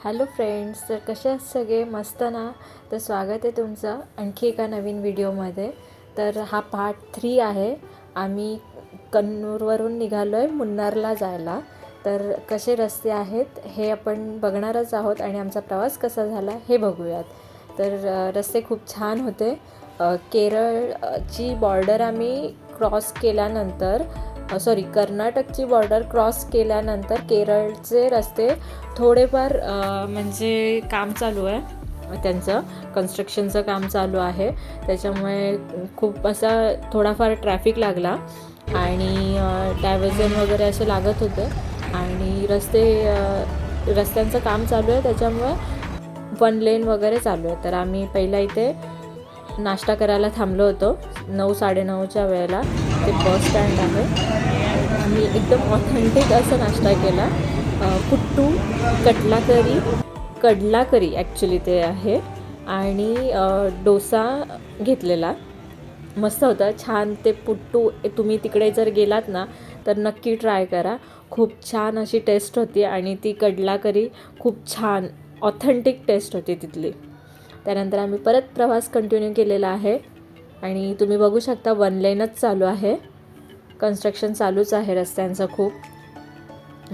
Hello friends, तर कसे आहात सगळे? मस्त ना? तर स्वागत आहे तुमचं आणखी एका नवीन व्हिडिओमध्ये. तर हा पार्ट 3 आहे. आम्ही कन्नूरवरून निघालो आहे मुन्नारला जायला. तर कसे रस्ते आहेत हे आपण बघणारच आहोत आणि आमचा प्रवास कसा झाला हे बघूयात. तर रस्ते खूप छान होते. केरळची बॉर्डर आम्ही क्रॉस केल्यानंतर कर्नाटकची बॉर्डर क्रॉस केल्यानंतर केरळचे रस्ते थोडेफार म्हणजे काम चालू आहे, त्यांचं कन्स्ट्रक्शनचं काम चालू आहे. त्याच्यामुळे खूप असा थोडाफार ट्रॅफिक लागला आणि डायव्हर्जन वगैरे असे लागत होते आणि रस्त्यांचं काम चालू आहे, त्याच्यामुळे 1 लेन वगैरे चालू आहे. तर आम्ही पहिला इथे नाश्ता करायला थांबलो होतो 9-9:30च्या वेळेला. ते बस स्टँड आहे. आम्ही एकदम ऑथेंटिक असा नाश्ता केला. कुट्टू कडला करी ॲक्च्युली ते आहे आणि डोसा घेतलेला. मस्त होता, छान. ते पुट्टू तुम्ही तिकडे जर गेलात ना तर नक्की ट्राय करा. खूप छान अशी टेस्ट होती आणि ती कडला करी खूप छान ऑथेंटिक टेस्ट होती तिथली. त्यानंतर आम्ही परत प्रवास कंटिन्यू केलेला आहे आणि तुम्ही बघू शकता 1 लेनच चालू आहे. कन्स्ट्रक्शन चालूच आहे रस्त्यांचं खूप.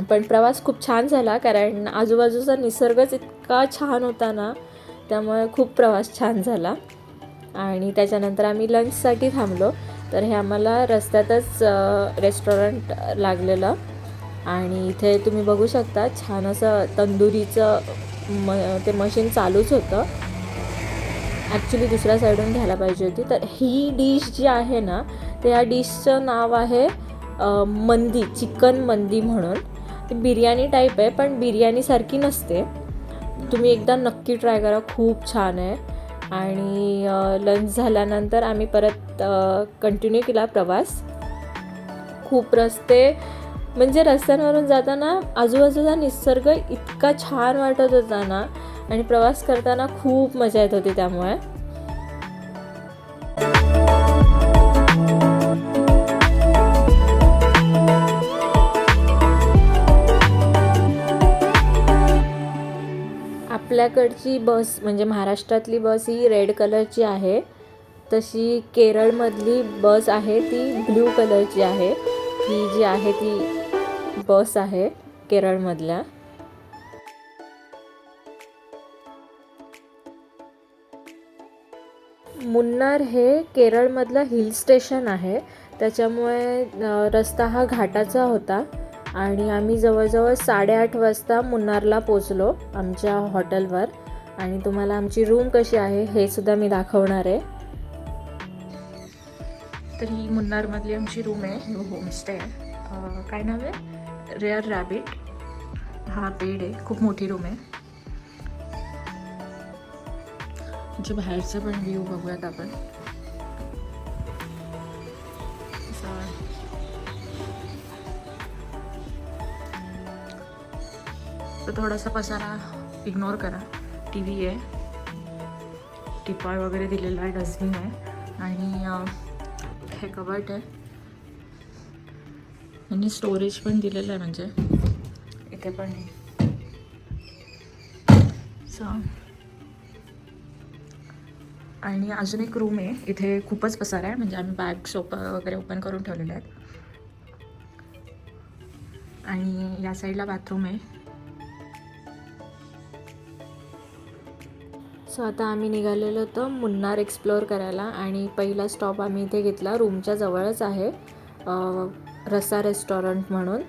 पण प्रवास खूप छान झाला कारण आजूबाजूचा निसर्गच इतका छान होता ना, त्यामुळे खूप प्रवास छान झाला. आणि त्याच्यानंतर आम्ही लंचसाठी थांबलो. तर हे आम्हाला रस्त्यातच रेस्टॉरंट लागलेलं आणि इथे तुम्ही बघू शकता छान असं तंदुरीचं ते मशीन चालूच होतं. ॲक्च्युली दुसऱ्या साईडून घ्यायला पाहिजे होती. तर ही डिश जी आहे ना, तर या डिशचं नाव आहे मंदी, चिकन मंदी म्हणून. ती बिर्याणी टाईप आहे पण बिर्याणीसारखी नसते. तुम्ही एकदा नक्की ट्राय करा, खूप छान आहे. आणि लंच झाल्यानंतर आम्ही परत कंटिन्यू केला प्रवास. खूप म्हणजे रस्त्यांवरून जाताना आजूबाजूचा निसर्ग इतका छान वाटत होता ना आणि प्रवास करताना खूप मजा येत होती. त्यामुळे आपल्याकडची बस म्हणजे महाराष्ट्रातली बस ही रेड कलरची आहे, तशी केरळमधली बस आहे ती ब्ल्यू कलरची आहे. ही जी आहे ती बस आहे केरळमधल्या. मुन्नार हे केरळमधलं हिल स्टेशन आहे, त्याच्यामुळे रस्ता हा घाटाचा होता आणि आम्ही जवळजवळ 8:30 वाजता मुन्नारला पोचलो आमच्या हॉटेलवर. आणि तुम्हाला आमची रूम कशी आहे हे सुद्धा मी दाखवणार आहे. तर ही मुन्नारमधली आमची रूम आहे, होमस्टे आहे. काय नाव आहे? Rare rabbit. हा बेड आहे, खूप मोठी रूम आहे. म्हणजे बाहेरचं पण व्ह्यू बघूयात आपण. तर थोडासा पसारा इग्नोर करा. टी व्ही आहे, टिपॉय वगैरे दिलेला आहे, डस्टबिन आहे आणि हे कबर्ट आहे आणि स्टोरेज पण दिलेलं आहे, म्हणजे इथे पण आणि अजून एक रूम आहे. इथे खूपच पसारा आहे, म्हणजे आम्ही बॅग्स वगैरे ओपन करून ठेवलेले आहेत. आणि या साईडला बाथरूम आहे. आता आम्ही निघालेलो होतो मुन्नार एक्सप्लोअर करायला आणि पहिला स्टॉप आम्ही इथे घेतला. रूमच्या जवळच आहे रसा रेस्टॉरंट म्हणून.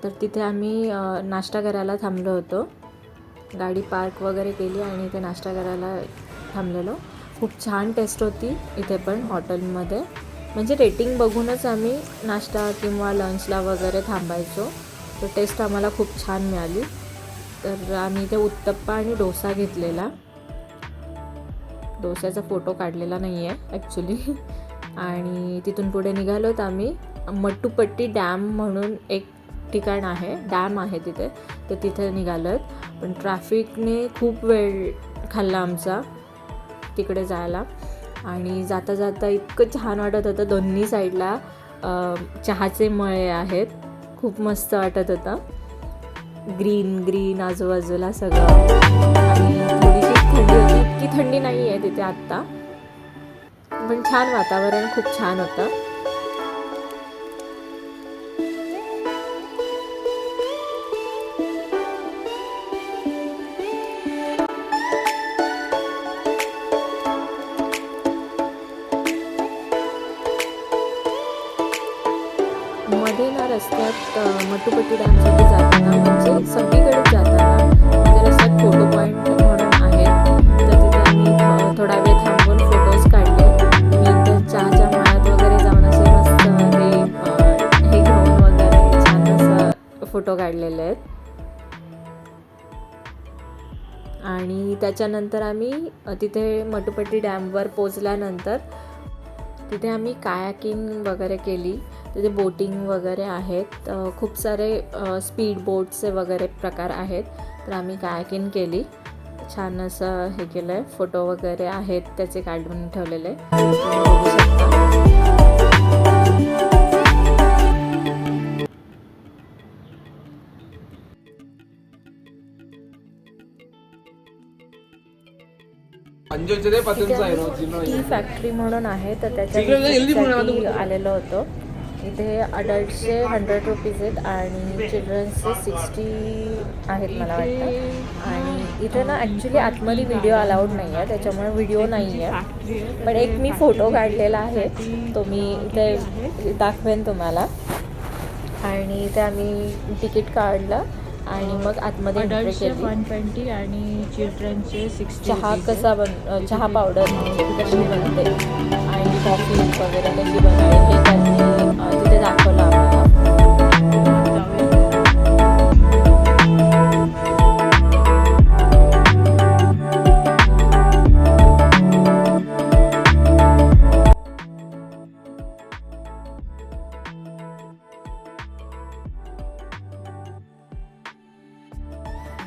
तर तिथे आम्ही नाश्ता करायला थांबलो होतो. गाडी पार्क वगैरे केली आणि इथे नाश्ता करायला थांबलेलो. खूप छान टेस्ट होती इथे पण हॉटेलमध्ये. म्हणजे रेटिंग बघूनच आम्ही नाश्ता किंवा लंचला वगैरे थांबायचो. तर टेस्ट आम्हाला खूप छान मिळाली. तर आम्ही इथे उत्तप्पा आणि डोसा घेतलेला. डोस्याचा फोटो काढलेला नाही आहे ॲक्च्युली. आणि तिथून पुढे निघालो तर आम्ही मट्टूपट्टी डॅम म्हणून एक ठिकाण आहे, डॅम आहे तिथे. तर तिथे निघालो. पण ट्रॅफिकने खूप वेळ खाल्ला आमचा तिकडे जायला. आणि जाता जाता इतकं छान वाटत होतं. दोन्ही साईडला चहाचे मळे आहेत, खूप मस्त वाटत होतं. ग्रीन ग्रीन आजूबाजूला सगळं. आणि थोडीशी थंडी होती, इतकी थंडी नाही आहे तिथे आत्ता, पण छान वातावरण खूप छान होतं. मध्ये ना रस्त्यात मटुपट्टी डॅमसाठी जाताना म्हणजे सगळीकडे जाताना म्हणजे रस्त्यात फोटो पॉईंट म्हणून आहेत, तर तिथे आम्ही थोडा वेळ थांबून फोटोज काढले. मी तर चहाच्या मळ्यात वगैरे जाऊन असे मस्त ते हे घेऊन वगैरे छान असं फोटो काढलेले आहेत. आणि त्याच्यानंतर आम्ही तिथे मटुपट्टी डॅमवर पोचल्यानंतर तिथे आम्ही कायाकिंग वगैरे केली. तिथे बोटिंग वगैरे आहेत, खूप सारे स्पीड बोट्सचे वगैरे प्रकार आहेत, तर आम्ही कायाकिंग केली. छान असं हे केलं आहे, फोटो वगैरे आहेत त्याचे काढून ठेवलेले बघू शकता. टी फॅक्टरी म्हणून आहे, तर त्याच्यासाठी आलेलो होतो. इथे अडल्टचे 100 रुपीज आहेत आणि चिल्ड्रन्सचे 60 आहेत मला वाटतं. आणि इथे ना ॲक्च्युली आतमध्ये व्हिडिओ अलाउड नाही आहे, त्याच्यामुळे व्हिडिओ नाही आहे, पण एक मी फोटो काढलेला आहे, तो मी इथे दाखवेन तुम्हाला. आणि इथे आम्ही तिकीट काढलं आणि मग आतमध्ये एंट्री केली. 120 आणि चिल्ड्रनचे 60. चहा कसा चहा पावडर कशी बनते आणि कॉफी वगैरे कशी बनते हे त्यांनी तिथे दाखवलं आम्हाला.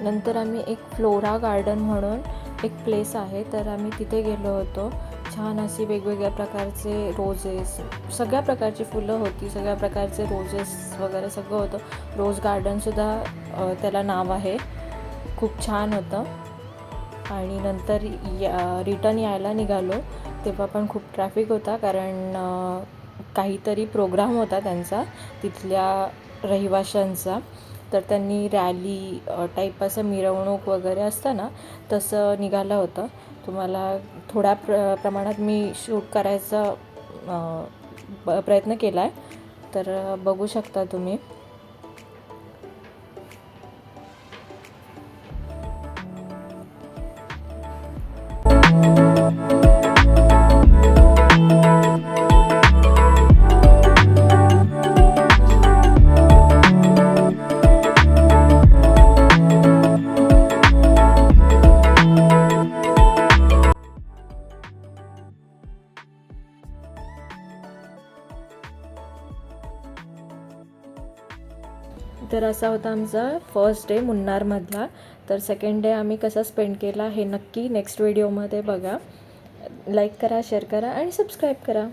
नंतर आम्ही एक फ्लोरा गार्डन म्हणून एक प्लेस आहे, तर आम्ही तिथे गेलो होतो. छान अशी वेगवेगळ्या प्रकारचे रोजेस, सगळ्या प्रकारची फुलं होती, सगळ्या प्रकारचे रोजेस वगैरे सगळं होतं. रोज गार्डनसुद्धा त्याला नाव आहे, खूप छान होतं. आणि नंतर रिटर्न यायला निघालो तेव्हा पण खूप ट्रॅफिक होता, कारण काहीतरी प्रोग्राम होता त्यांचा तिथल्या रहिवाशांचा, तर त्यांनी रॅली टाईप असं मिरवणूक वगैरे असतं ना तसं निघालं होतं. तुम्हाला थोड्या प्रमाणात मी शूट करायचा प्रयत्न केला आहे, तर बघू शकता तुम्ही. तर असा होता आमचा फर्स्ट डे मुन्नारमधला. तर सेकंड डे आम्ही कसा स्पेंड केला हे नक्की नेक्स्ट व्हिडिओमध्ये बघा. लाईक करा, शेअर करा आणि सबस्क्राईब करा.